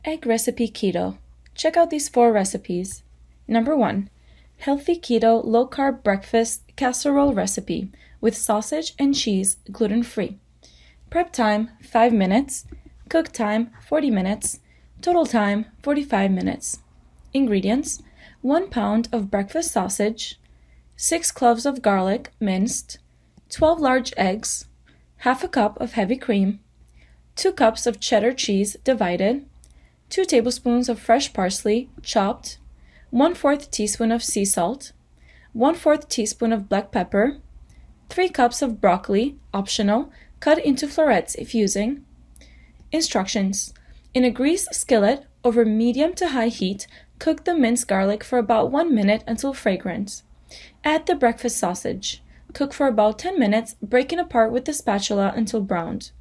Egg recipe keto. Check out these 4 recipes. Number 1. Healthy keto low-carb breakfast casserole recipe with sausage and cheese, gluten-free. Prep time 5 minutes. Cook time 40 minutes. Total time 45 minutes. Ingredients: 1 pound of breakfast sausage, 6 cloves of garlic minced, 12 large eggs, half a cup of heavy cream, 2 cups of cheddar cheese divided, 2 tablespoons of fresh parsley chopped, 1/4 teaspoon of sea salt, 1/4 teaspoon of black pepper, 3 cups of broccoli, optional, cut into florets if using. Instructions: in a greased skillet over medium to high heat, cook the minced garlic for about 1 minute until fragrant. Add the breakfast sausage. Cook for about 10 minutes, breaking apart with the spatula until browned.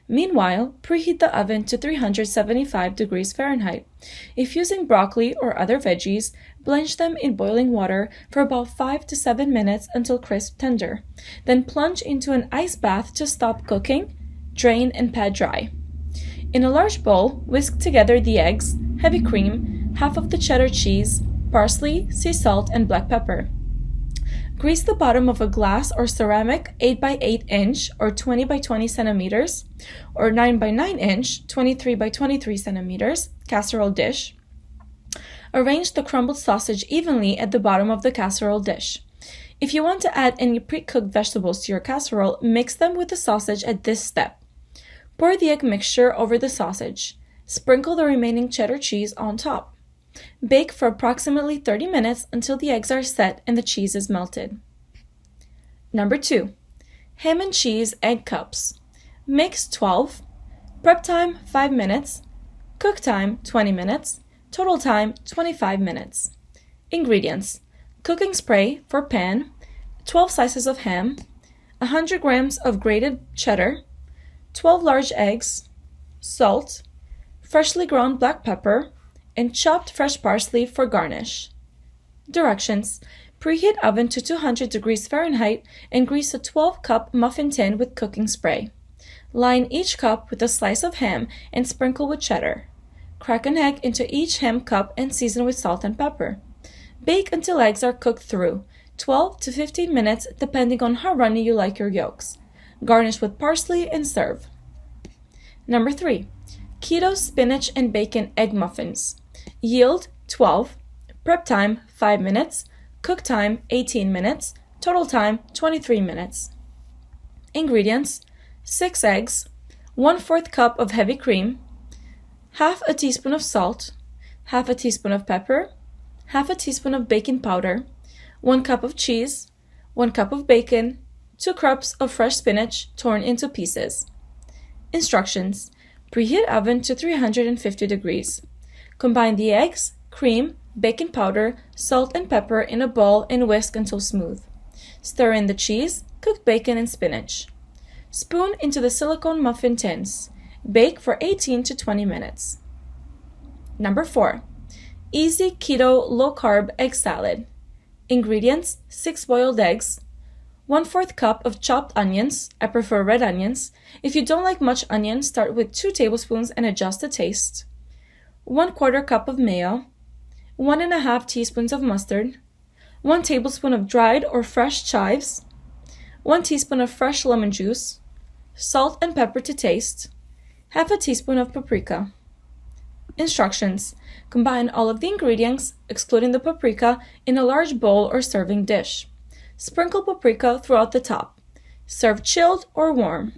Meanwhile, preheat the oven to 375 degrees Fahrenheit. If using broccoli or other veggies, blanch them in boiling water for about 5 to 7 minutes until crisp tender. Then plunge into an ice bath to stop cooking, drain, and pat dry. In a large bowl, whisk together the eggs, heavy cream, half of the cheddar cheese, parsley, sea salt, and black pepper. Grease the bottom of a glass or ceramic 8 by 8 inch or 20 by 20 centimeters or 9 by 9 inch 23 by 23 centimeters casserole dish. Arrange the crumbled sausage evenly at the bottom of the casserole dish. If you want to add any pre-cooked vegetables to your casserole, mix them with the sausage at this step. Pour the egg mixture over the sausage. Sprinkle the remaining cheddar cheese on top. Bake for approximately 30 minutes until the eggs are set and the cheese is melted. Number 2. Ham and cheese egg cups. Mix 12. Prep time 5 minutes. Cook time 20 minutes. Total time 25 minutes. Ingredients: cooking spray for pan, 12 slices of ham, 100 grams of grated cheddar, 12 large eggs, salt, freshly ground black pepper, and chopped fresh parsley for garnish. Directions: preheat oven to 200 degrees Fahrenheit and grease a 12-cup muffin tin with cooking spray. Line each cup with a slice of ham and sprinkle with cheddar. Crack an egg into each ham cup and season with salt and pepper. Bake until eggs are cooked through, 12 to 15 minutes depending on how runny you like your yolks. Garnish with parsley and serve. Number 3. Keto spinach and bacon egg muffins. Yield 12. Prep time 5 minutes. Cook time 18 minutes. Total time 23 minutes. Ingredients: 6 eggs, 1/4 cup of heavy cream, half a teaspoon of salt, half a teaspoon of pepper, half a teaspoon of baking powder, 1 cup of cheese, 1 cup of bacon, 2 cups of fresh spinach torn into pieces. Instructions: preheat oven to 350 degrees. Combine the eggs, cream, baking powder, salt, and pepper in a bowl and whisk until smooth. Stir in the cheese, cooked bacon, and spinach. Spoon into the silicone muffin tins. Bake for 18 to 20 minutes. Number 4. Easy keto low-carb egg salad. Ingredients: 6 boiled eggs, 1/4 cup of chopped onions. I prefer red onions. If you don't like much onion, start with 2 tablespoons and adjust the taste. 1/4 cup of mayo, 1½ teaspoons of mustard, 1 tablespoon of dried or fresh chives, 1 teaspoon of fresh lemon juice, salt and pepper to taste, half a teaspoon of paprika. Instructions: combine all of the ingredients, excluding the paprika, in a large bowl or serving dish. Sprinkle paprika throughout the top. Serve chilled or warm.